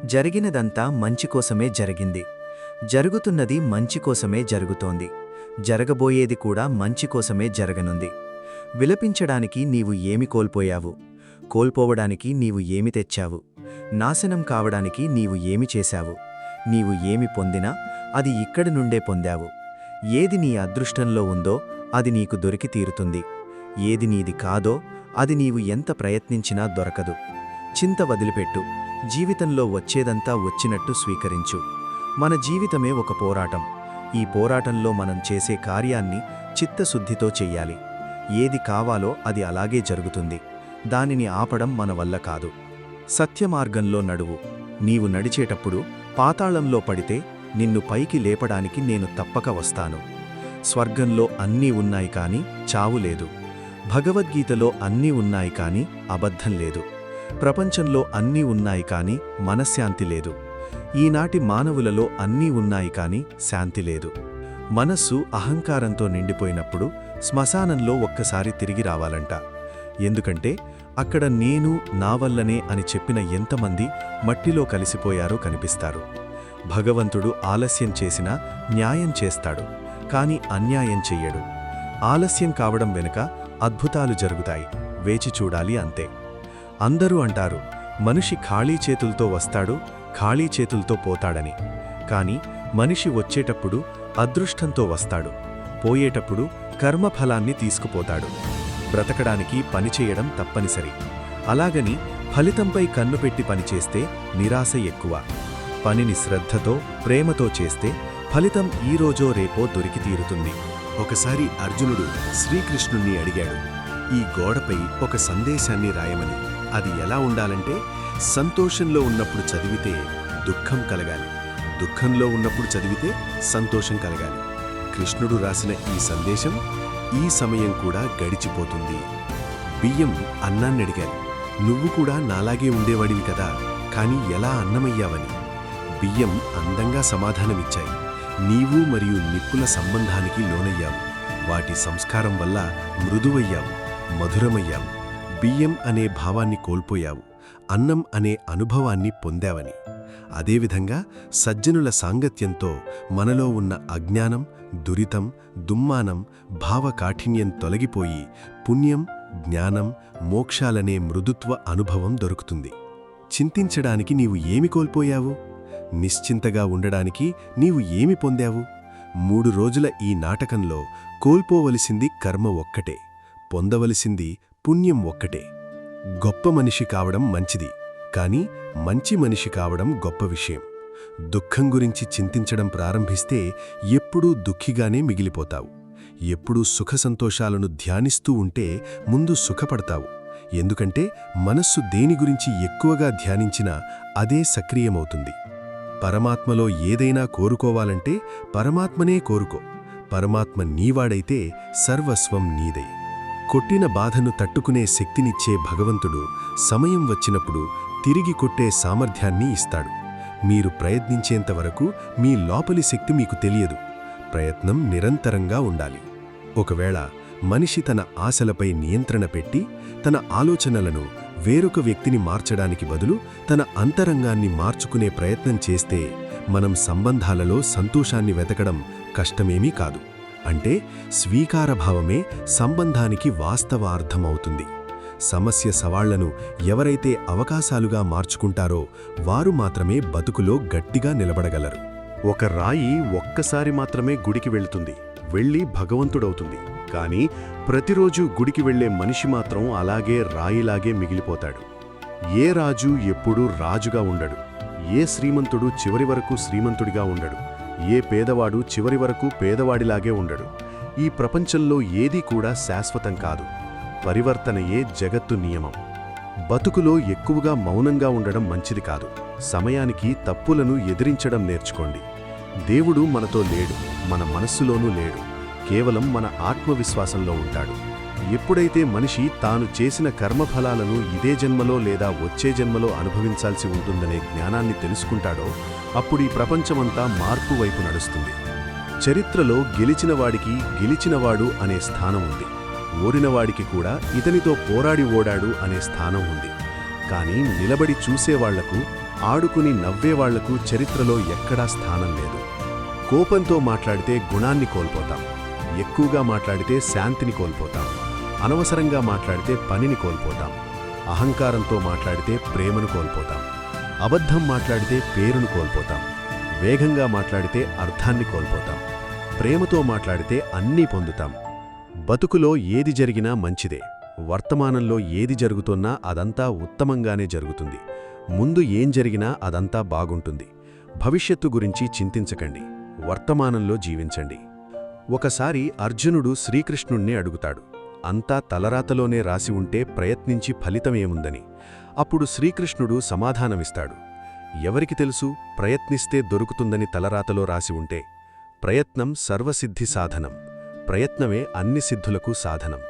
జరిగినదంతా మంచి కోసమే జరిగింది. జరుగుతున్నది మంచి కోసమే జరుగుతోంది. జరగబోయేది కూడా మంచి కోసమే జరగనుంది. విలపించడానికి నీవు ఏమి కోల్పోయావు? కోల్పోవడానికి నీవు ఏమి తెచ్చావు? నాశనం కావడానికి నీవు ఏమి చేశావు? నీవు ఏమి పొందినా అది ఇక్కడి నుండే పొందావు. ఏది నీ అదృష్టంలో ఉందో అది నీకు దొరికి తీరుతుంది. ఏది నీది కాదో అది నీవు ఎంత ప్రయత్నించినా దొరకదు. చింత వదిలిపెట్టు. జీవితంలో వచ్చేదంతా వచ్చినట్టు స్వీకరించు. మన జీవితమే ఒక పోరాటం. ఈ పోరాటంలో మనం చేసే కార్యాన్ని చిత్తశుద్ధితో చెయ్యాలి. ఏది కావాలో అది అలాగే జరుగుతుంది. దానిని ఆపడం మన వల్ల కాదు. సత్యమార్గంలో నడువు. నీవు నడిచేటప్పుడు పాతాళంలో పడితే నిన్ను పైకి లేపడానికి నేను తప్పక వస్తాను. స్వర్గంలో అన్నీ ఉన్నాయి కాని చావు లేదు. భగవద్గీతలో అన్నీ ఉన్నాయి కాని అబద్ధం లేదు. ప్రపంచంలో అన్నీ ఉన్నాయి కాని మనశ్శాంతి లేదు. ఈనాటి మానవులలో అన్నీ ఉన్నాయి కాని శాంతి లేదు. మనస్సు అహంకారంతో నిండిపోయినప్పుడు శ్మశానంలో ఒక్కసారి తిరిగి రావాలంట. ఎందుకంటే అక్కడ నేను నా వల్లనే అని చెప్పిన ఎంతమంది మట్టిలో కలిసిపోయారో కనిపిస్తారు. భగవంతుడు ఆలస్యం చేసినా న్యాయం చేస్తాడు, కాని అన్యాయం చెయ్యడు. ఆలస్యం కావడం వెనుక అద్భుతాలు జరుగుతాయి. వేచి చూడాలి అంతే. అందరూ అంటారు మనిషి ఖాళీ చేతులతో వస్తాడు, ఖాళీ చేతులతో పోతాడని. కాని మనిషి వచ్చేటప్పుడు అదృష్టంతో వస్తాడు, పోయేటప్పుడు కర్మఫలాన్ని తీసుకుపోతాడు. బ్రతకడానికి పనిచేయడం తప్పనిసరి. అలాగని ఫలితంపై కన్నుపెట్టి పనిచేస్తే నిరాశ ఎక్కువ. పనిని శ్రద్ధతో ప్రేమతో చేస్తే ఫలితం ఈరోజో రేపో దొరికి తీరుతుంది. ఒకసారి అర్జునుడు శ్రీకృష్ణుణ్ణి అడిగాడు, ఈ గోడపై ఒక సందేశాన్ని రాయమని. అది ఎలా ఉండాలంటే, సంతోషంలో ఉన్నప్పుడు చదివితే దుఃఖం కలగాలి, దుఃఖంలో ఉన్నప్పుడు చదివితే సంతోషం కలగాలి. కృష్ణుడు రాసిన ఈ సందేశం, ఈ సమయం కూడా గడిచిపోతుంది. బియ్యం అన్నాన్ని అడిగాలి, నువ్వు కూడా నాలాగే ఉండేవాడివి కదా, కాని ఎలా అన్నమయ్యావని. బియ్యం అందంగా సమాధానమిచ్చాయి, నీవు మరియు నిప్పుల సంబంధానికి లోనయ్యావు. వాటి సంస్కారం వల్ల మృదువయ్యావు, మధురమయ్యావు. బియ్యం అనే భావాన్ని కోల్పోయావు, అన్నం అనే అనుభవాన్ని పొందావని. అదేవిధంగా సజ్జనుల సాంగత్యంతో మనలో ఉన్న అజ్ఞానం, దురితం, దుమ్మానం, భావకాఠిన్యం తొలగిపోయి పుణ్యం, జ్ఞానం, మోక్షాలనే మృదుత్వ అనుభవం దొరుకుతుంది. చింతించడానికి నీవు ఏమి కోల్పోయావు? నిశ్చింతగా ఉండడానికి నీవు ఏమి పొందావు? 3 రోజుల ఈ నాటకంలో కోల్పోవలసింది కర్మ ఒక్కటే, పొందవలసింది పుణ్యం ఒక్కటే. గొప్ప మనిషి కావడం మంచిది, కాని మంచి మనిషి కావడం గొప్ప విషయం. దుఃఖం గురించి చింతించడం ప్రారంభిస్తే ఎప్పుడూ దుఃఖిగానే మిగిలిపోతావు. ఎప్పుడూ సుఖసంతోషాలను ధ్యానిస్తూ ఉంటే ముందు సుఖపడతావు. ఎందుకంటే మనస్సు దేని గురించి ఎక్కువగా ధ్యానించినా అదే సక్రియమవుతుంది. పరమాత్మలో ఏదైనా కోరుకోవాలంటే పరమాత్మనే కోరుకో. పరమాత్మ నీవాడైతే సర్వస్వం నీదే. కొట్టిన బాధను తట్టుకునే శక్తినిచ్చే భగవంతుడు సమయం వచ్చినప్పుడు తిరిగి కొట్టే సామర్థ్యాన్ని ఇస్తాడు. మీరు ప్రయత్నించేంతవరకు మీ లోపలి శక్తి మీకు తెలియదు. ప్రయత్నం నిరంతరంగా ఉండాలి. ఒకవేళ మనిషి తన ఆశలపై నియంత్రణ పెట్టి తన ఆలోచనలను వేరొక వ్యక్తిని మార్చడానికి బదులు తన అంతరంగాన్ని మార్చుకునే ప్రయత్నం చేస్తే మనం సంబంధాలలో సంతోషాన్ని వెతకడం కష్టమేమీ కాదు. అంటే స్వీకారభావమే సంబంధానికి వాస్తవ అర్థమవుతుంది. సమస్య సవాళ్లను ఎవరైతే అవకాశాలుగా మార్చుకుంటారో వారు మాత్రమే బతుకులో గట్టిగా నిలబడగలరు. ఒక రాయి ఒక్కసారి మాత్రమే గుడికి వెళుతుంది, వెళ్ళి భగవంతుడవుతుంది. కానీ ప్రతిరోజు గుడికి వెళ్లే మనిషి మాత్రం అలాగే రాయిలాగే మిగిలిపోతాడు. ఏ రాజు ఎప్పుడూ రాజుగా ఉండడు. ఏ శ్రీమంతుడు చివరి వరకు శ్రీమంతుడిగా ఉండడు. ఏ పేదవాడు చివరి వరకు పేదవాడిలాగే ఉండడు. ఈ ప్రపంచంలో ఏదీ కూడా శాశ్వతం కాదు. పరివర్తనయే జగత్తు నియమం. బతుకులో ఎక్కువగా మౌనంగా ఉండడం మంచిది కాదు. సమయానికి తప్పులను ఎదిరించడం నేర్చుకోండి. దేవుడు మనతో లేడు, మన మనస్సులోనూ లేడు. కేవలం మన ఆత్మవిశ్వాసంలో ఉంటాడు. ఎప్పుడైతే మనిషి తాను చేసిన కర్మఫలాలను ఇదే జన్మలో లేదా వచ్చే జన్మలో అనుభవించాల్సి ఉంటుందనే జ్ఞానాన్ని తెలుసుకుంటాడో అప్పుడు ఈ ప్రపంచమంతా మార్పు వైపు నడుస్తుంది. చరిత్రలో గెలిచినవాడికి గెలిచినవాడు అనే స్థానం ఉంది. ఓడినవాడికి కూడా ఇతనితో పోరాడి ఓడాడు అనే స్థానం ఉంది. కానీ నిలబడి చూసేవాళ్లకు ఆడుకుని నవ్వేవాళ్లకు చరిత్రలో ఎక్కడా స్థానం లేదు. కోపంతో మాట్లాడితే గుణాన్ని కోల్పోతాం, ఎక్కువగా మాట్లాడితే శాంతిని కోల్పోతాం, అనవసరంగా మాట్లాడితే పనిని కోల్పోతాం, అహంకారంతో మాట్లాడితే ప్రేమను కోల్పోతాం, అబద్ధం మాట్లాడితే పేరును కోల్పోతాం, వేగంగా మాట్లాడితే అర్థాన్ని కోల్పోతాం, ప్రేమతో మాట్లాడితే అన్నీ పొందుతాం. బతుకులో ఏది జరిగినా మంచిదే. వర్తమానంలో ఏది జరుగుతున్నా అదంతా ఉత్తమంగానే జరుగుతుంది. ముందు ఏం జరిగినా అదంతా బాగుంటుంది. భవిష్యత్తు గురించి చింతించకండి, వర్తమానంలో జీవించండి. ఒకసారి అర్జునుడు శ్రీకృష్ణుణ్ణి అడుగుతాడు, అంతా తలరాతలోనే రాసి ఉంటే ప్రయత్నించి ఫలితమేముందని. అప్పుడు శ్రీకృష్ణుడు సమాధానమిస్తాడు, ఎవరికి తెలుసు ప్రయత్నిస్తే దొరుకుతుందని తలరాతలో రాసి ఉంటే? ప్రయత్నం సర్వసిద్ధి సాధనం, ప్రయత్నమే అన్ని సిద్ధులకు సాధనం.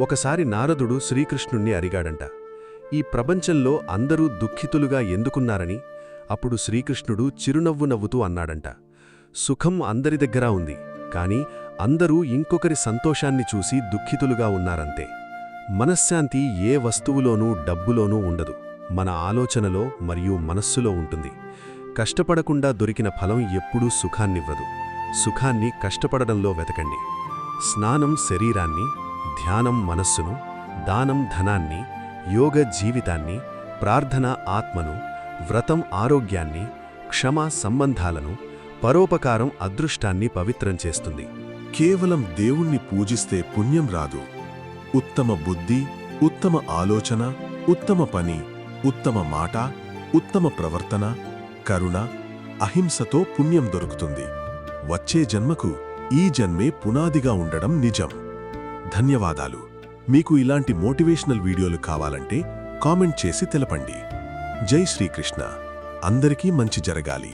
ఒకసారి నారదుడు శ్రీకృష్ణుణ్ణి అడిగాడంట, ఈ ప్రపంచంలో అందరూ దుఃఖితులుగా ఎందుకున్నారని. అప్పుడు శ్రీకృష్ణుడు చిరునవ్వు నవ్వుతూ అన్నాడంట, సుఖం అందరి దగ్గరా ఉంది, కాని అందరూ ఇంకొకరి సంతోషాన్ని చూసి దుఃఖితులుగా ఉన్నారంతే. మనశ్శాంతి ఏ వస్తువులోనూ డబ్బులోనూ ఉండదు, మన ఆలోచనలో మరియు మనస్సులో ఉంటుంది. కష్టపడకుండా దొరికిన ఫలం ఎప్పుడూ సుఖాన్నివ్వదు. సుఖాన్ని కష్టపడడంలో వెతకండి. స్నానం శరీరాన్ని, ధ్యానం మనస్సును, దానం ధనాన్ని, యోగ జీవితాన్ని, ప్రార్థన ఆత్మను, వ్రతం ఆరోగ్యాన్ని, క్షమ సంబంధాలను, పరోపకారం అదృష్టాన్ని పవిత్రం చేస్తుంది. కేవలం దేవుణ్ణి పూజిస్తే పుణ్యం రాదు. ఉత్తమ బుద్ధి, ఉత్తమ ఆలోచన, ఉత్తమ పని, ఉత్తమ మాట, ఉత్తమ ప్రవర్తన, కరుణ, అహింసతో పుణ్యం దొరుకుతుంది. వచ్చే జన్మకు ఈ జన్మే పునాదిగా ఉండడం నిజం. ధన్యవాదాలు. మీకు ఇలాంటి మోటివేషనల్ వీడియోలు కావాలంటే కామెంట్ చేసి తెలపండి. జై శ్రీకృష్ణ. అందరికీ మంచి జరగాలి.